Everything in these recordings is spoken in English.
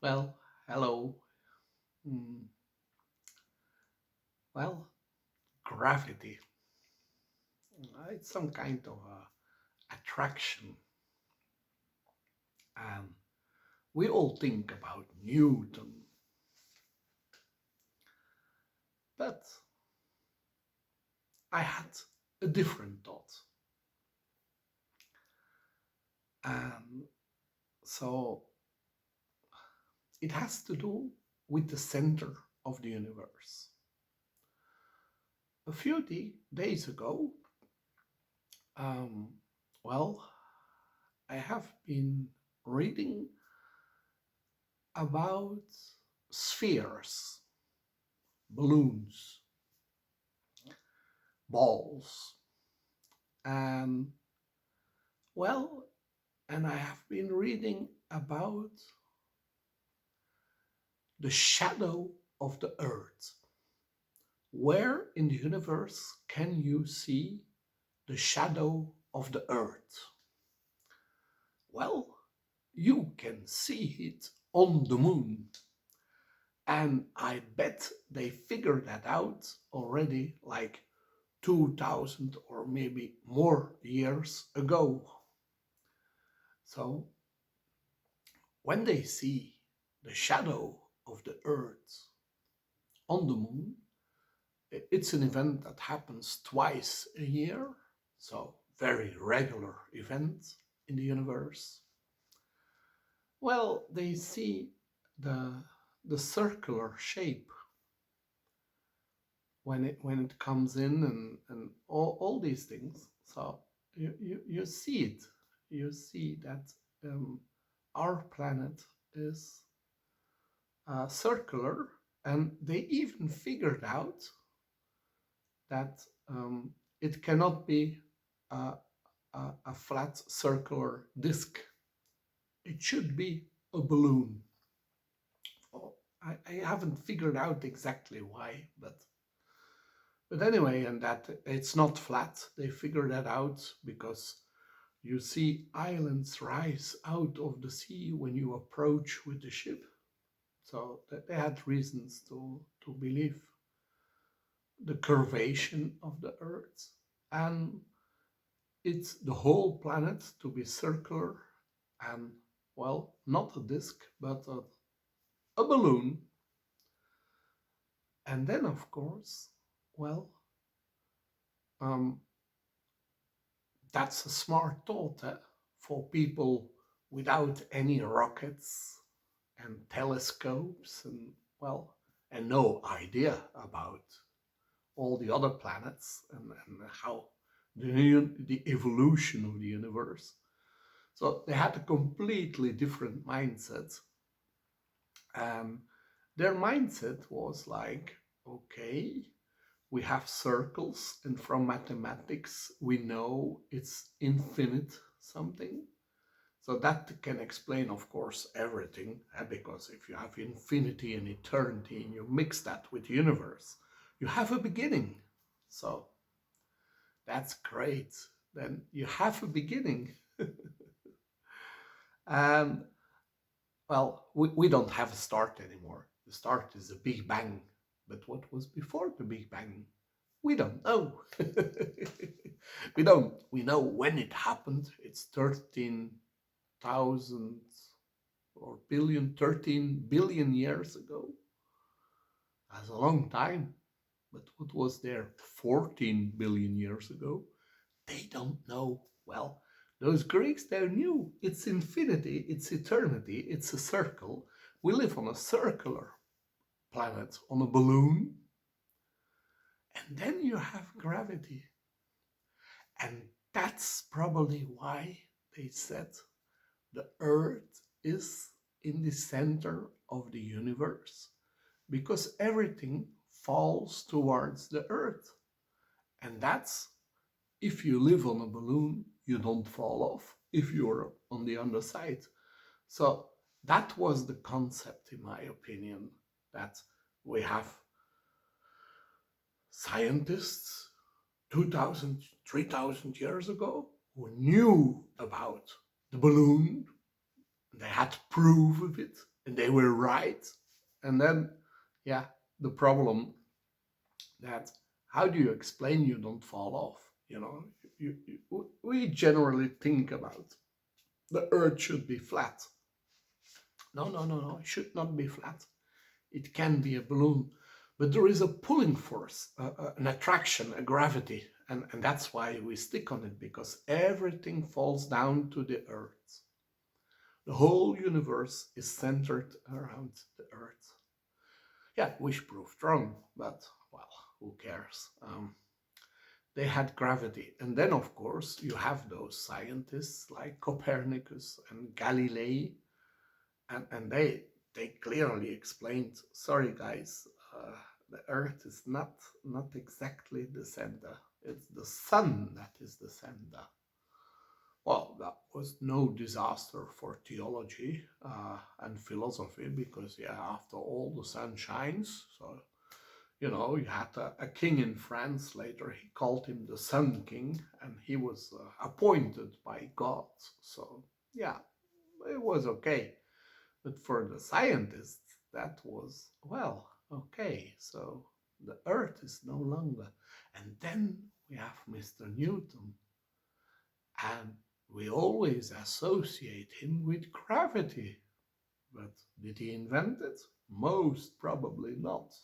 Well, hello. Mm, Well, gravity. It's some kind of attraction. And we all think about Newton. But I had a different thought. And so it has to do with the center of the universe. A few days ago, um, well, I have been reading about spheres, balloons, balls, and well, and I have been reading about the shadow of the earth. Where in the universe can you see the shadow of the earth? Well, you can see it on the moon. And I bet they figured that out already like 2000 or maybe more years ago. So when they see the shadow of the earth on the moon, it's an event that happens twice a year, so very regular event in the universe. Well, they see the the circular shape when it comes in and all these things. So you see it. You see that our planet is circular, and they even figured out that it cannot be a, a flat circular disk. It should be a balloon. Oh, I haven't figured out exactly why, but anyway, and that it's not flat. They figured that out because you see islands rise out of the sea when you approach with the ship. So that they had reasons to believe the curvation of the Earth, and it's the whole planet to be circular and, well, not a disk, but a balloon. And then, of course, well, um, that's a smart thought for people without any rockets and telescopes and, well, and no idea about all the other planets and how the evolution of the universe. So they had a completely different mindset. And their mindset was like, okay, we have circles, and from mathematics, we know it's infinite something. So that can explain, of course, everything, because if you have infinity and eternity and you mix that with the universe, you have a beginning. So that's great. Then you have a beginning. And well, we don't have a start anymore. The start is the Big Bang. But what was before the Big Bang? We don't know. We don't. We know when it happened. It's 13,000 or billion, 13 billion years ago. That's a long time. But what was there 14 billion years ago? They don't know. Well, those Greeks, they knew it's infinity, it's eternity, it's a circle. We live on a circular planet, on a balloon. And then you have gravity. And that's probably why they said the Earth is in the center of the universe, because everything falls towards the Earth. And that's, if you live on a balloon, you don't fall off if you're on the underside. So that was the concept, in my opinion, that we have scientists 2,000, 3,000 years ago who knew about the balloon. They had proof of it. and they were right. And then, yeah, the problem that how do you explain you don't fall off? You know, we generally think about the earth should be flat. No, no, no, no, it should not be flat. It can be a balloon, but there is a pulling force, an attraction, a gravity, and that's why we stick on it, because everything falls down to the earth. The whole universe is centered around the earth. Yeah, which proved wrong, but well, who cares? They had gravity. And then, of course, you have those scientists like Copernicus and Galilei, and they clearly explained, sorry guys, the Earth is not exactly the center. It's the sun that is the center. Well, that was no disaster for theology and philosophy, because yeah, after all, the sun shines. So you know, you had a king in France. Later, he called him the Sun King, and he was appointed by God. So yeah, it was okay. But for the scientists, that was, well, okay, so the Earth is no longer. And then we have Mr. Newton, and we always associate him with gravity. But did he invent it? Most probably not.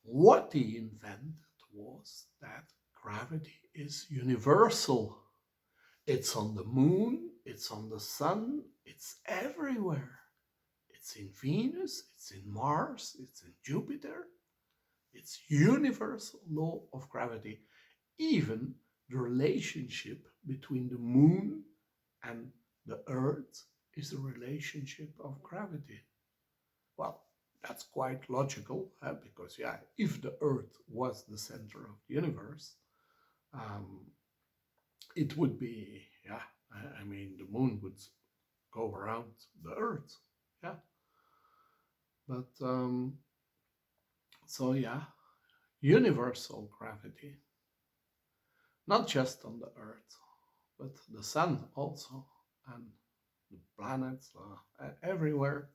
What he invented was that gravity is universal. It's on the moon, it's on the sun, it's everywhere. It's in Venus, it's in Mars, it's in Jupiter. It's universal law of gravity. Even the relationship between the moon and the earth is a relationship of gravity. Well, that's quite logical, because yeah, if the earth was the center of the universe, um, it would be, yeah, I mean, the moon would go around the earth, yeah. But so yeah, universal gravity, not just on the earth, but the sun also, and the planets, everywhere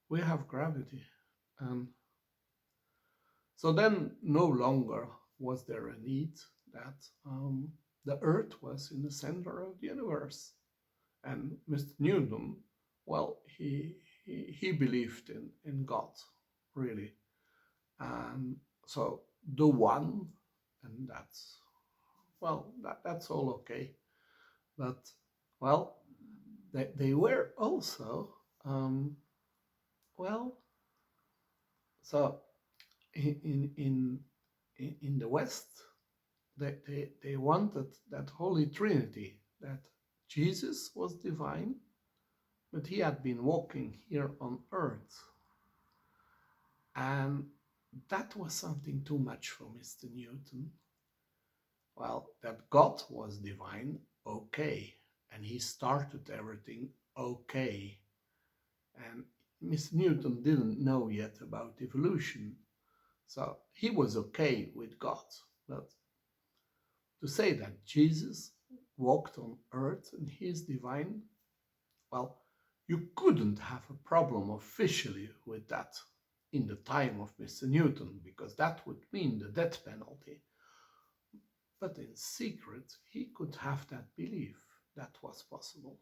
we have gravity. And so then no longer was there a need that the earth was in the center of the universe. And Mr. Newton, well, he believed in God, really. And so the one, and that's, well, that's all okay. But, well, they were also, well, so in the West, they wanted that Holy Trinity, that Jesus was divine, but he had been walking here on earth. And that was something too much for Mr. Newton. Well, that God was divine, okay. And he started everything, okay. And Mr. Newton didn't know yet about evolution. So he was okay with God. But to say that Jesus walked on earth and he is divine, well, you couldn't have a problem officially with that in the time of Mr. Newton, because that would mean the death penalty. But in secret, he could have that belief. That was possible.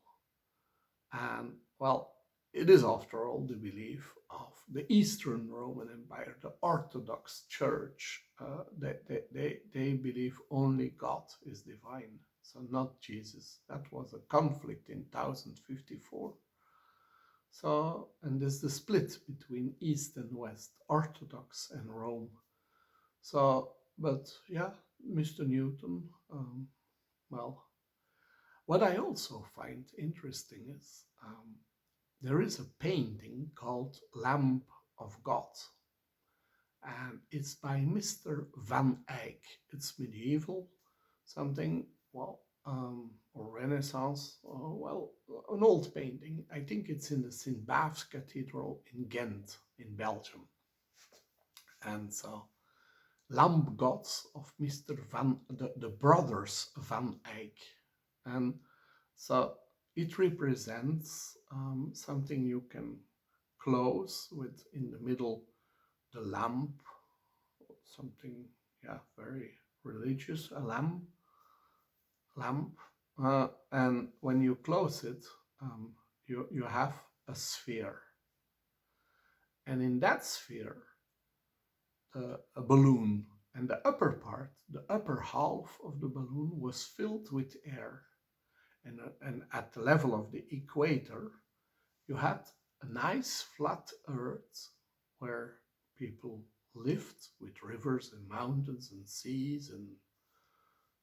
And, well, it is after all the belief of the Eastern Roman Empire, the Orthodox Church. They believe only God is divine, so not Jesus. That was a conflict in 1054. So, and there's the split between East and West, Orthodox and Rome. So, but yeah, Mr. Newton, well, what I also find interesting is there is a painting called Lamp of God, and it's by Mr. Van Eyck. It's medieval, something, well, or Renaissance, well, an old painting. I think it's in the St. Bav's Cathedral in Ghent, in Belgium. And so, Lamp Gods of Mr. the brothers Van Eyck. And so it represents something you can close with in the middle the lamp, something, yeah, very religious, a lamp. And when you close it, you have a sphere. And in that sphere, a balloon. And the upper part, the upper half of the balloon was filled with air. And at the level of the equator, you had a nice flat earth where people lived with rivers and mountains and seas and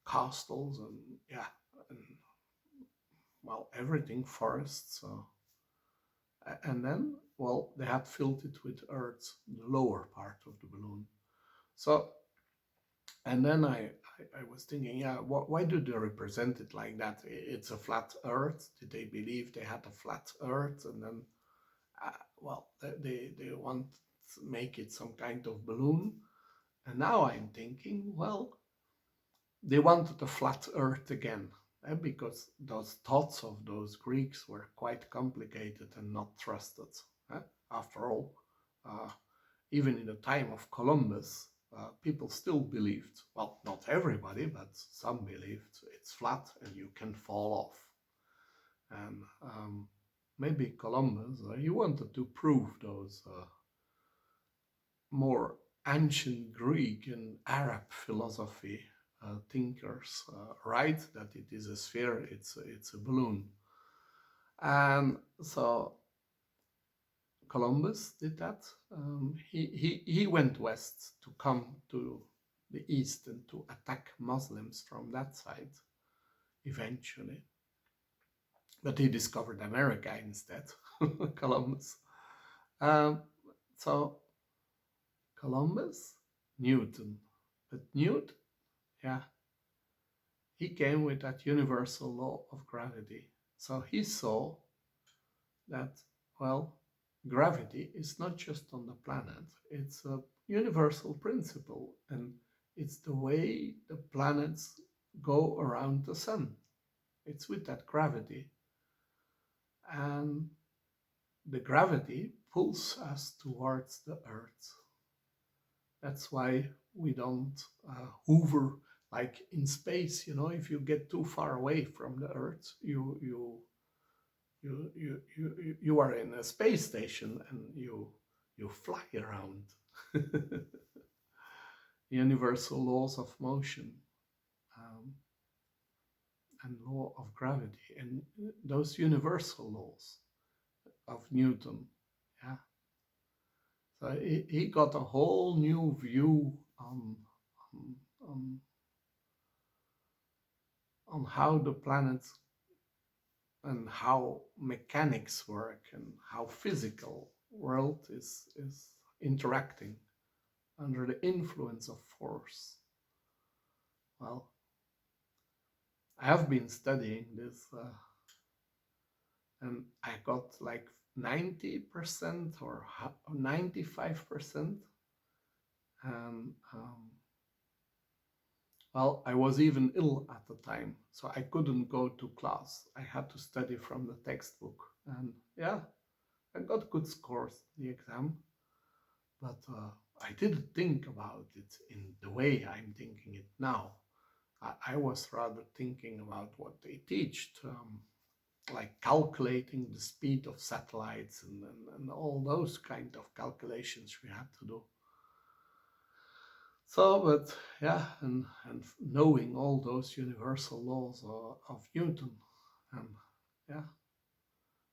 castles and, yeah, and, well, everything, forests. And then, well, they had filled it with earth, the lower part of the balloon. So, and then I was thinking, yeah, why do they represent it like that? It's a flat earth. Did they believe they had a flat earth? And then, well, they want to make it some kind of balloon. And now I'm thinking, well, they wanted a flat earth again, because those thoughts of those Greeks were quite complicated and not trusted. After all, uh, even in the time of Columbus, people still believed, well, not everybody, but some believed it's flat and you can fall off. And maybe Columbus, he wanted to prove those more ancient Greek and Arab philosophy thinkers right, that it is a sphere, it's a balloon. And so Columbus did that. He went west to come to the east and to attack Muslims from that side eventually. But he discovered America instead, Columbus. Um, so Columbus, Newton. But Newton, yeah, he came with that universal law of gravity. So he saw that, well, gravity is not just on the planet, it's a universal principle, and it's the way the planets go around the sun. It's with that gravity. And the gravity pulls us towards the earth. That's why we don't hover like in space. If you get too far away from the earth, you are in a space station and you fly around. Universal laws of motion, um, and law of gravity, and those universal laws of Newton, yeah. So he got a whole new view on, on, on how the planets and how mechanics work and how physical world is interacting under the influence of force. Well, I have been studying this, and I got like 90% or 95%. And well, I was even ill at the time, so I couldn't go to class. I had to study from the textbook. And yeah, I got good scores in the exam, but I didn't think about it in the way I'm thinking it now. I was rather thinking about what they teach, like calculating the speed of satellites and all those kind of calculations we had to do. So, but yeah, and knowing all those universal laws of Newton, and yeah,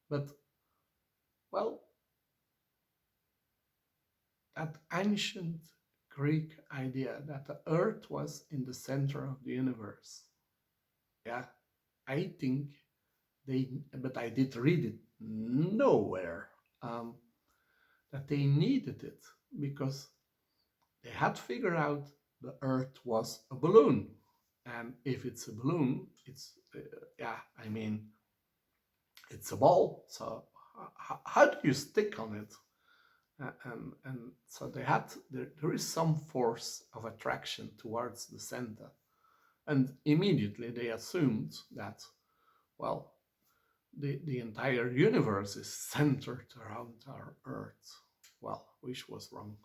but well, that ancient Greek idea that the Earth was in the center of the universe, yeah, I think but I did read it nowhere, that they needed it because they had figured out the Earth was a balloon. And if it's a balloon, yeah, I mean, it's a ball. So how do you stick on it? And so there is some force of attraction towards the center. And immediately they assumed that, well, the entire universe is centered around our Earth. Well, wish was wrong.